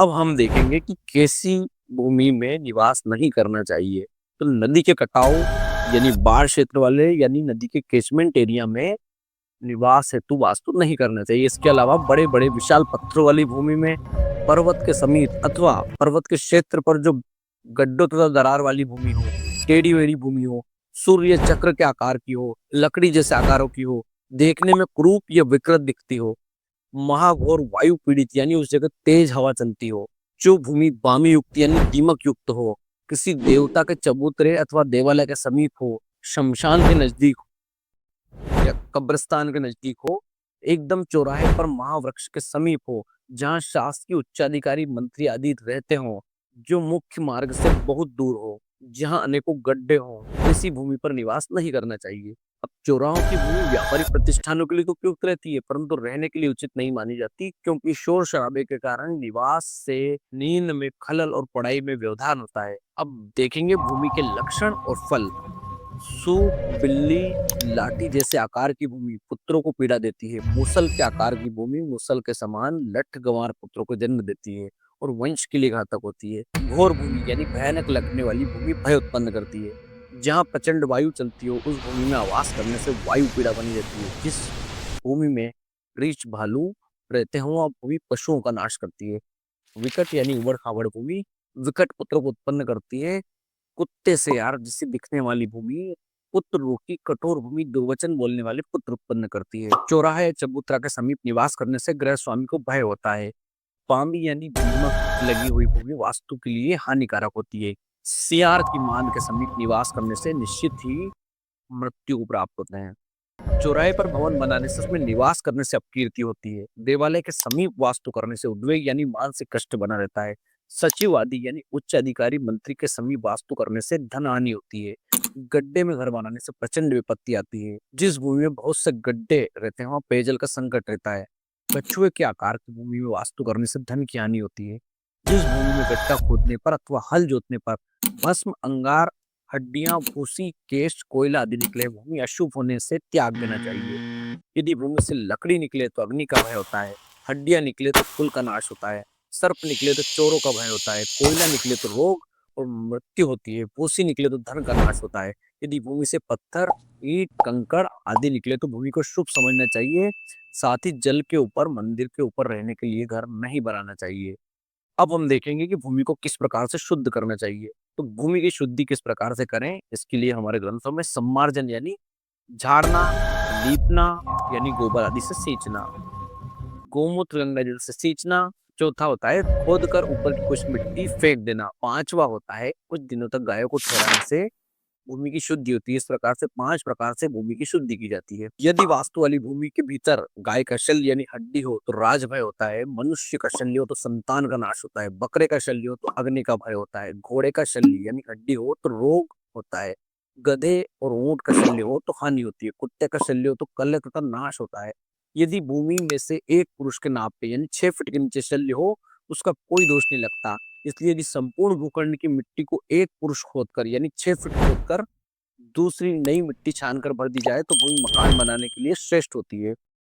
अब हम देखेंगे कि कैसी भूमि में निवास नहीं करना चाहिए। तो नदी के कटाव यानी बाढ़ क्षेत्र वाले यानी नदी के कैचमेंट एरिया में निवास हेतु वास्तु नहीं करना चाहिए। इसके अलावा बड़े-बड़े विशाल पत्थरों वाली भूमि में, पर्वत के समीप अथवा पर्वत के क्षेत्र पर जो गड्ढों तथा दरार वाली भूमि हो, टेढ़ी-मेढ़ी भूमि हो, सूर्य चक्र के आकार की हो, लकड़ी जैसे आकारों की हो, देखने में कुरूप या विकृत दिखती हो, महाघोर वायु पीड़ित यानी उस जगह तेज हवा चलती हो, जो भूमि वामी युक्त यानी दीमक युक्त हो, किसी देवता के चबूतरे अथवा देवालय के समीप हो, शमशान के नजदीक या कब्रिस्तान के नजदीक हो, एकदम चौराहे पर महावृक्ष के समीप हो, जहाँ शासकीय उच्चाधिकारी मंत्री आदि रहते हो, जो मुख्य मार्ग से बहुत दूर हो, जहाँ अनेकों गड्ढे हो, ऐसी भूमि पर निवास नहीं करना चाहिए। अब चौराहों की भूमि व्यापारिक प्रतिष्ठानों के लिए तो उपयुक्त रहती है, परंतु रहने के लिए उचित नहीं मानी जाती, क्योंकि शोर शराबे के कारण निवास से नींद में खलल और पढ़ाई में व्यवधान होता है। अब देखेंगे भूमि के लक्षण और फल। सूप, बिल्ली, लाठी जैसे आकार की भूमि पुत्रों को पीड़ा देती है। मूसल के आकार की भूमि मूसल के समान लठ गंवार पुत्रों को जन्म देती है और वंश के लिए घातक होती है। घोर भूमि यानी भयानक लगने वाली भूमि भय उत्पन्न करती है। जहाँ प्रचंड वायु चलती हो, उस भूमि में आवास करने से वायु पीड़ा बनी रहती है। जिस भूमि में रीछ भालू रहते हों, वह भूमि पशुओं का नाश करती है। विकट यानी उबड़-खाबड़ भूमि विकट पुत्रों को उत्पन्न करती है। कुत्ते से यार जिसे दिखने वाली भूमि पुत्र रूपी कठोर भूमि दुर्वचन बोलने वाले पुत्र उत्पन्न करती है। चौराहा या चबूतरा के समीप निवास करने से गृह स्वामी को भय होता है। पामी यानी दीमक लगी हुई भूमि वास्तु के लिए हानिकारक होती है। सियार की मांद के समीप निवास करने से निश्चित ही मृत्यु को प्राप्त होते हैं। चौराहे पर भवन बनाने से उसमें निवास करने से अपकीर्ति होती है। देवालय के समीप वास्तु करने से उद्वेग यानी मानसिक कष्ट बना रहता है। सचिव आदि यानी उच्च अधिकारी मंत्री के समीप वास्तु करने से धन हानि होती है। गड्ढे में घर बनाने से प्रचंड विपत्ति आती है। जिस भूमि में बहुत से गड्ढे रहते हैं वहाँ पेयजल का संकट रहता है। कछुए के आकार की भूमि में वास्तु करने से धन की हानि होती है। जिस भूमि में गड्ढा खोदने पर अथवा हल जोतने पर भस्म, अंगार, हड्डियां, भूसी, केश, कोयला आदि निकले, भूमि अशुभ होने से त्याग देना चाहिए। यदि भूमि से लकड़ी निकले तो अग्नि का भय होता है। हड्डियां निकले तो कुल का नाश होता है। सर्प निकले तो चोरों का भय होता है। कोयला निकले तो रोग और मृत्यु होती है। भूसी निकले तो धन का नाश होता है। यदि भूमि से पत्थर, ईंट, कंकड़ आदि निकले तो भूमि को शुभ समझना चाहिए। साथ ही जल के ऊपर, मंदिर के ऊपर रहने के लिए घर नहीं बनाना चाहिए। अब हम देखेंगे कि भूमि को किस प्रकार से शुद्ध करना चाहिए। तो भूमि की शुद्धि किस प्रकार से करें, इसके लिए हमारे ग्रंथों में सम्मार्जन यानी झाड़ना, लीपना यानी गोबर आदि से सींचना, गोमूत्र गंगा जल से सींचना, चौथा होता है खोद कर ऊपर की कुछ मिट्टी फेंक देना, पांचवा होता है कुछ दिनों तक गायों को ठहराने से भूमि की शुद्धि होती है। इस प्रकार से 5 प्रकार से भूमि की शुद्धि की जाती है। यदि वास्तु वाली भूमि के भीतर गाय का शल्य यानी हड्डी हो तो राजभय होता है। मनुष्य का शल्य हो तो संतान का नाश होता है। बकरे का शल्य हो तो अग्नि का भय होता है। घोड़े का शल्य यानी हड्डी हो तो रोग होता है। गधे और ऊंट का शल्य हो तो हानि होती है। कुत्ते का शल्य हो तो कलह तथा नाश होता है। यदि भूमि में से एक पुरुष के नाप पे यानी 6 फीट के नीचे शल्य हो, उसका कोई दोष नहीं लगता। इसलिए यदि संपूर्ण भूखंड की मिट्टी को एक पुरुष खोदकर यानी 6 फीट खोदकर दूसरी नई मिट्टी छानकर भर दी जाए तो भूमि मकान बनाने के लिए श्रेष्ठ होती है।